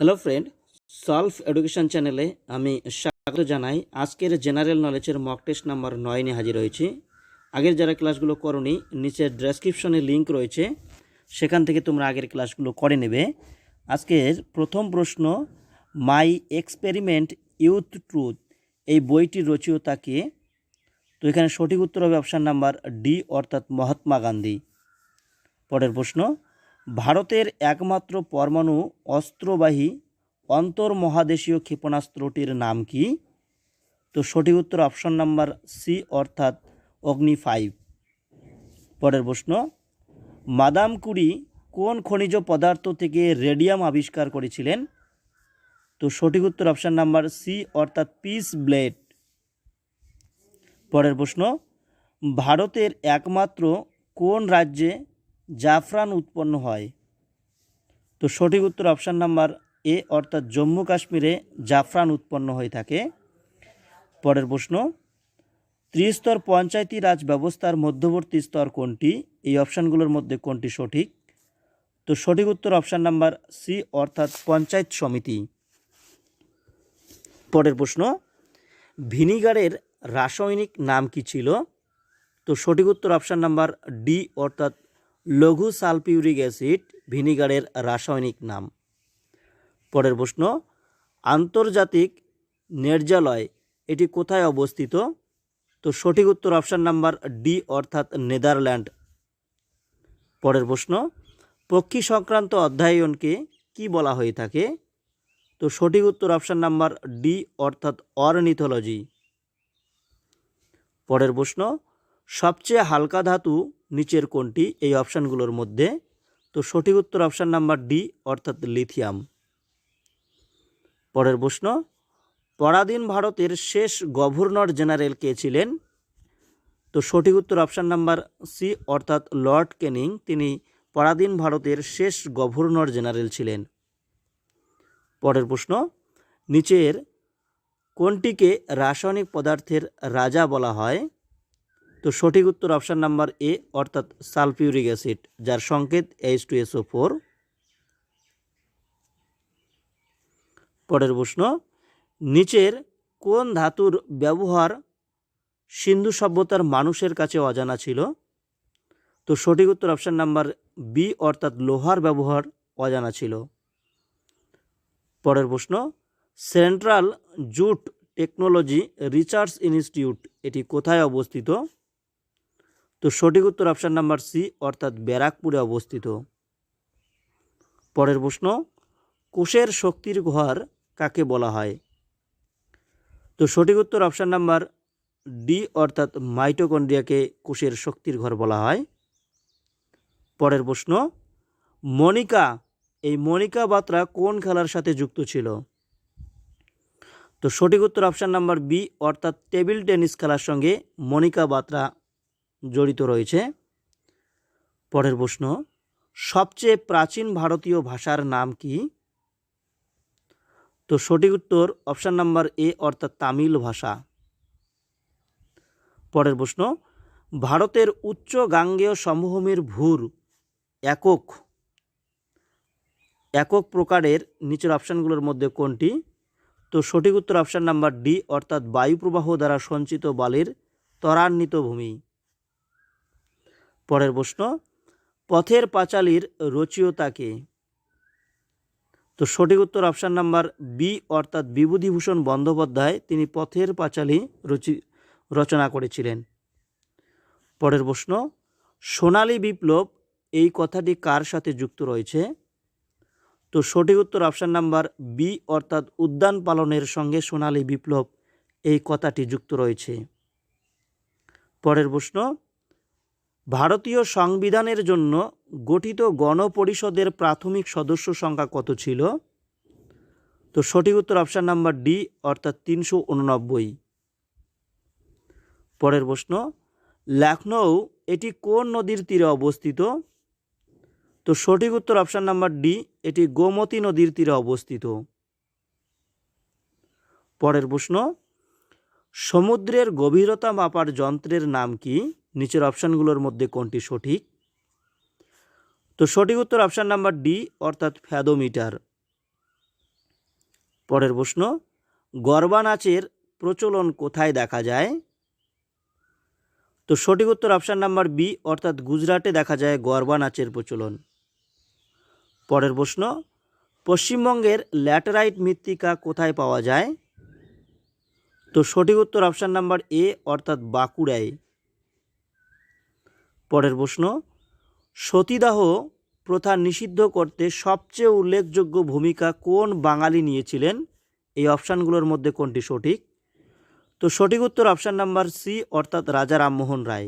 Hello friend, solve education চ্যানেলে আমি স্বাগত জানাই। আজকের জেনারেল নলেজের মক টেস্ট নাম্বার 9 নিয়ে হাজির হয়েছি। আগের যারা ক্লাসগুলো করোনি, নিচের ডেসক্রিপশনে লিঙ্ক রয়েছে, সেখান থেকে তোমরা আগের ক্লাসগুলো করে নেবে। আজকের প্রথম প্রশ্ন, মাই এক্সপেরিমেন্ট ইউথ ট্রুথ এই বইটির রচয়িতা কে? তো এখানে সঠিক উত্তর হবে অপশান নাম্বার ডি, অর্থাৎ মহাত্মা গান্ধী। পরের প্রশ্ন, ভারতের একমাত্র পরমাণু অস্ত্রবাহী অন্তর্মহাদেশীয় ক্ষেপণাস্ত্রটির নাম কি? তো সঠিক উত্তর অপশন নাম্বার সি, অর্থাৎ অগ্নি 5। পরের প্রশ্ন, মাদাম কুরি কোন খনিজ পদার্থ থেকে রেডিয়াম আবিষ্কার করেছিলেন? তো সঠিক উত্তর অপশন নাম্বার সি, অর্থাৎ পিস ব্লেড। পরের প্রশ্ন, ভারতের একমাত্র কোন রাজ্যে জাফরান উৎপন্ন হয়? তো সঠিক উত্তর অপশান নাম্বার এ, অর্থাৎ জম্মু কাশ্মীরে জাফরান উৎপন্ন হয়ে থাকে। পরের প্রশ্ন, ত্রিস্তর পঞ্চায়েতি রাজ ব্যবস্থার মধ্যবর্তী স্তর কোনটি? এই অপশানগুলোর মধ্যে কোনটি সঠিক? তো সঠিক উত্তর অপশান নাম্বার সি, অর্থাৎ পঞ্চায়েত সমিতি। পরের প্রশ্ন, ভিনিগারের রাসায়নিক নাম কি ছিল? তো সঠিক উত্তর অপশান নাম্বার ডি, অর্থাৎ লঘু সালফিউরিক অ্যাসিড ভিনিগারের রাসায়নিক নাম। পরের প্রশ্ন, আন্তর্জাতিক ন্যায্যালয় এটি কোথায় অবস্থিত? তো সঠিক উত্তর অপশান নাম্বার ডি, অর্থাৎ নেদারল্যান্ড। পরের প্রশ্ন, পক্ষী সংক্রান্ত অধ্যয়নকে কি বলা হয়ে থাকে? তো সঠিক উত্তর অপশান নাম্বার ডি, অর্থাৎ অর্নিথোলজি। পরের প্রশ্ন, সবচেয়ে হালকা ধাতু নিচের কোনটি? এই অপশানগুলোর মধ্যে। তো সঠিক উত্তর অপশান নাম্বার ডি, অর্থাৎ লিথিয়াম। পরের প্রশ্ন, পরাধীন ভারতের শেষ গভর্নর জেনারেল কে ছিলেন? তো সঠিক উত্তর অপশান নাম্বার সি, অর্থাৎ লর্ড ক্যানিং। তিনি পরাধীন ভারতের শেষ গভর্নর জেনারেল ছিলেন। পরের প্রশ্ন, নিচের কোনটিকে রাসায়নিক পদার্থের রাজা বলা হয়? তো সঠিক উত্তর অপশান নাম্বার এ, অর্থাৎ সালফিউরিক অ্যাসিড, যার সংকেত H2SO4। পরের প্রশ্ন, নিচের কোন ধাতুর ব্যবহার সিন্ধু সভ্যতার মানুষের কাছে অজানা ছিল? তো সঠিক উত্তর অপশান নাম্বার বি, অর্থাৎ লোহার ব্যবহার অজানা ছিল। পরের প্রশ্ন, central jute technology research institute এটি কোথায় অবস্থিত? তো সঠিক উত্তর অপশান নাম্বার সি, অর্থাৎ ব্যারাকপুরে অবস্থিত। পরের প্রশ্ন, কোষের শক্তির ঘর কাকে বলা হয়? তো সঠিক উত্তর অপশান নাম্বার ডি, অর্থাৎ মাইটোকন্ড্রিয়াকে কোষের শক্তির ঘর বলা হয়। পরের প্রশ্ন, মনিকা এই মনিকা বাত্রা কোন খেলার সাথে যুক্ত ছিল? তো সঠিক উত্তর অপশান নাম্বার বি, অর্থাৎ টেবিল টেনিস খেলার সঙ্গে মনিকা বাত্রা জড়িত রয়েছে। পরের প্রশ্ন, সবচেয়ে প্রাচীন ভারতীয় ভাষার নাম কি? তো সঠিক উত্তর অপশান নাম্বার এ, অর্থাৎ তামিল ভাষা। পরের প্রশ্ন, ভারতের উচ্চ গাঙ্গেয় সমভূমির ভূর একক প্রকারের নিচের অপশানগুলোর মধ্যে কোনটি? তো সঠিক উত্তর অপশান নাম্বার ডি, অর্থাৎ বায়ুপ্রবাহ দ্বারা সঞ্চিত বালির ত্বরান্বিত ভূমি। পরের প্রশ্ন, পথের পাঁচালীর রচয়িতা কে? তো সঠিক উত্তর অপশান নাম্বার বি, অর্থাৎ বিভূতিভূষণ বন্দ্যোপাধ্যায়। তিনি পথের পাঁচালী রচনা করেছিলেন। পরের প্রশ্ন, সোনালী বিপ্লব এই কথাটি কার সাথে যুক্ত রয়েছে? তো সঠিক উত্তর অপশান নাম্বার বি, অর্থাৎ উদ্যান পালনের সঙ্গে সোনালী বিপ্লব এই কথাটি যুক্ত রয়েছে। পরের প্রশ্ন, ভারতীয় সংবিধানের জন্য গঠিত গণপরিষদের প্রাথমিক সদস্য সংখ্যা কত ছিল? তো সঠিক উত্তর অপশান নাম্বার ডি, অর্থাৎ 389। পরের প্রশ্ন, লখনউ এটি কোন নদীর তীরে অবস্থিত? তো সঠিক উত্তর অপশান নাম্বার ডি, এটি গোমতী নদীর তীরে অবস্থিত। পরের প্রশ্ন, সমুদ্রের গভীরতা মাপার যন্ত্রের নাম কি? নিচের অপশানগুলোর মধ্যে কোনটি সঠিক? তো সঠিক উত্তর অপশান নাম্বার ডি, অর্থাৎ ফ্যাদোমিটার। পরের প্রশ্ন, গরবা নাচের প্রচলন কোথায় দেখা যায়? তো সঠিক উত্তর অপশান নাম্বার বি, অর্থাৎ গুজরাটে দেখা যায় গরবা নাচের প্রচলন। পরের প্রশ্ন, পশ্চিমবঙ্গের ল্যাটেরাইট মৃত্তিকা কোথায় পাওয়া যায়? তো সঠিক উত্তর অপশান নাম্বার এ, অর্থাৎ বাঁকুড়ায়। পরের প্রশ্ন, সতীদাহ প্রথা নিষিদ্ধ করতে সবচেয়ে উল্লেখযোগ্য ভূমিকা কোন বাঙালি নিয়েছিলেন? এই অপশানগুলোর মধ্যে কোনটি সঠিক? তো সঠিক উত্তর অপশান নাম্বার সি, অর্থাৎ রাজা রামমোহন রায়।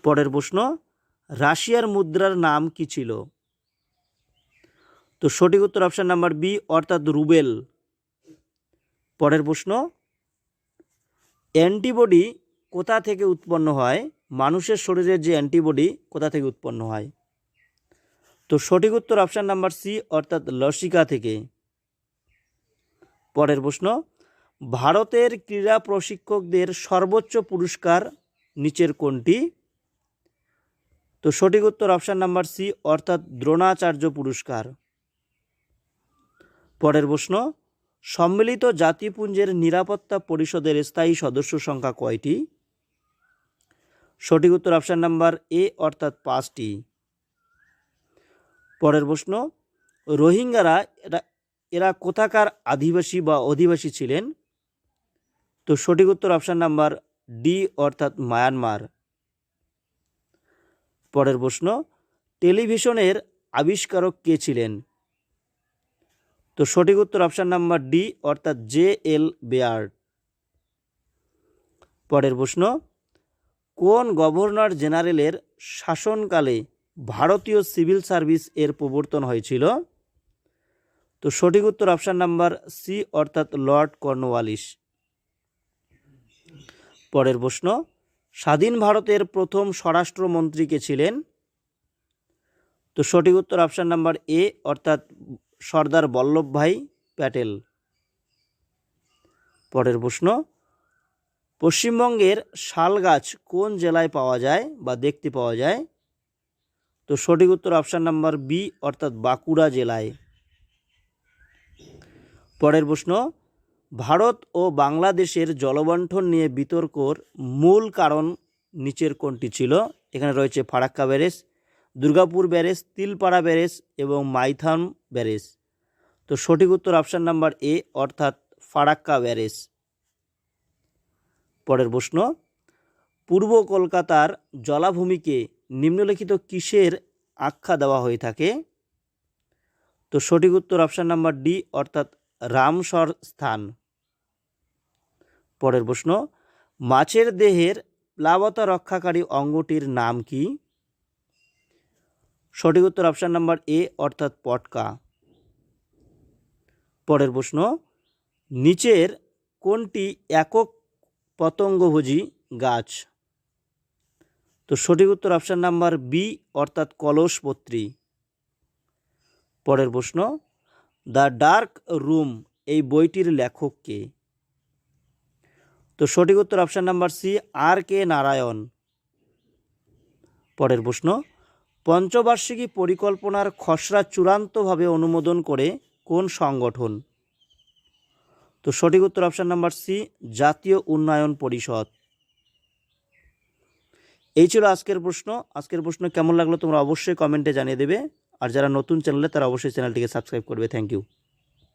পরের প্রশ্ন, রাশিয়ার মুদ্রার নাম কি ছিল? তো সঠিক উত্তর অপশান নাম্বার বি, অর্থাৎ রুবেল। পরের প্রশ্ন, অ্যান্টিবডি কোথা থেকে উৎপন্ন হয়? মানুষের শরীরের যে অ্যান্টিবডি কোথা থেকে উৎপন্ন হয়? তো সঠিক উত্তর অপশান নাম্বার সি, অর্থাৎ লসিকা থেকে। পরের প্রশ্ন, ভারতের ক্রীড়া প্রশিক্ষকদের সর্বোচ্চ পুরস্কার নিচের কোনটি? তো সঠিক উত্তর অপশান নাম্বার সি, অর্থাৎ দ্রোণাচার্য পুরস্কার। পরের প্রশ্ন, সম্মিলিত জাতিপুঞ্জের নিরাপত্তা পরিষদের স্থায়ী সদস্য সংখ্যা কয়টি? সঠিক উত্তর অপশান নাম্বার এ, অর্থাৎ 5টি। পরের প্রশ্ন, রোহিঙ্গারা এরা কোথাকার আদিবাসী বা অধিবাসী ছিলেন? তো সঠিক উত্তর অপশান নাম্বার ডি, অর্থাৎ মায়ানমার। পরের প্রশ্ন, টেলিভিশনের আবিষ্কারক কে ছিলেন? তো সঠিক উত্তর অপশান নাম্বার ডি, অর্থাৎ জে.এল. বেয়ার্ড। পরের প্রশ্ন, কোন গভর্নর জেনারেলের শাসনকালে ভারতীয় সিভিল সার্ভিস এর প্রবর্তন হয়েছিল? তো সঠিক উত্তর অপশান নাম্বার সি, অর্থাৎ লর্ড কর্নওয়ালিস। পরের প্রশ্ন, স্বাধীন ভারতের প্রথম স্বরাষ্ট্রমন্ত্রী কে ছিলেন? তো সঠিক উত্তর অপশান নাম্বার এ, অর্থাৎ সর্দার বল্লভভাই প্যাটেল। পরের প্রশ্ন, পশ্চিমবঙ্গের শাল গাছ কোন জেলায় পাওয়া যায় বা দেখতে পাওয়া যায়? তো সঠিক উত্তর অপশান নাম্বার বি, অর্থাৎ বাঁকুড়া জেলায়। পরের প্রশ্ন, ভারত ও বাংলাদেশের জলবণ্টন নিয়ে বিতর্কর মূল কারণ নিচের কোনটি ছিল? এখানে রয়েছে Farakka barrage, Durgapur barrage, Tilpara barrage এবং মাইথন ব্যারেজ। তো সঠিক উত্তর অপশান নাম্বার এ, অর্থাৎ ফারাক্কা ব্যারেজ। পরের প্রশ্ন, পূর্ব কলকাতার জলাভূমিকে নিম্নলিখিত কিসের আখ্যা দেওয়া হয়ে থাকে? তো সঠিক উত্তর অপশান নাম্বার ডি, অর্থাৎ রামসর স্থান। পরের প্রশ্ন, মাছের দেহের প্লাবতা রক্ষাকারী অঙ্গটির নাম কি? সঠিক উত্তর অপশান নাম্বার এ, অর্থাৎ পটকা। পরের প্রশ্ন, নিচের কোনটি একক পতঙ্গভোজী গাছ? তো সঠিক উত্তর অপশান নাম্বার বি, অর্থাৎ কলসপত্রী। পরের প্রশ্ন, দ্য ডার্ক রুম এই বইটির লেখক কে? তো সঠিক উত্তর option number C, R K. Narayan. পরের প্রশ্ন, পঞ্চবার্ষিকী পরিকল্পনার খসড়া চূড়ান্তভাবে অনুমোদন করে কোন সংগঠন? তো সঠিক উত্তর অপশান নাম্বার সি, জাতীয় উন্নয়ন পরিষদ। এই ছিল আজকের প্রশ্ন। আজকের প্রশ্ন কেমন লাগলো তোমরা অবশ্যই কমেন্টে জানিয়ে দেবে, আর যারা নতুন চ্যানেলে তারা অবশ্যই চ্যানেলটিকে সাবস্ক্রাইব করবে। Thank you.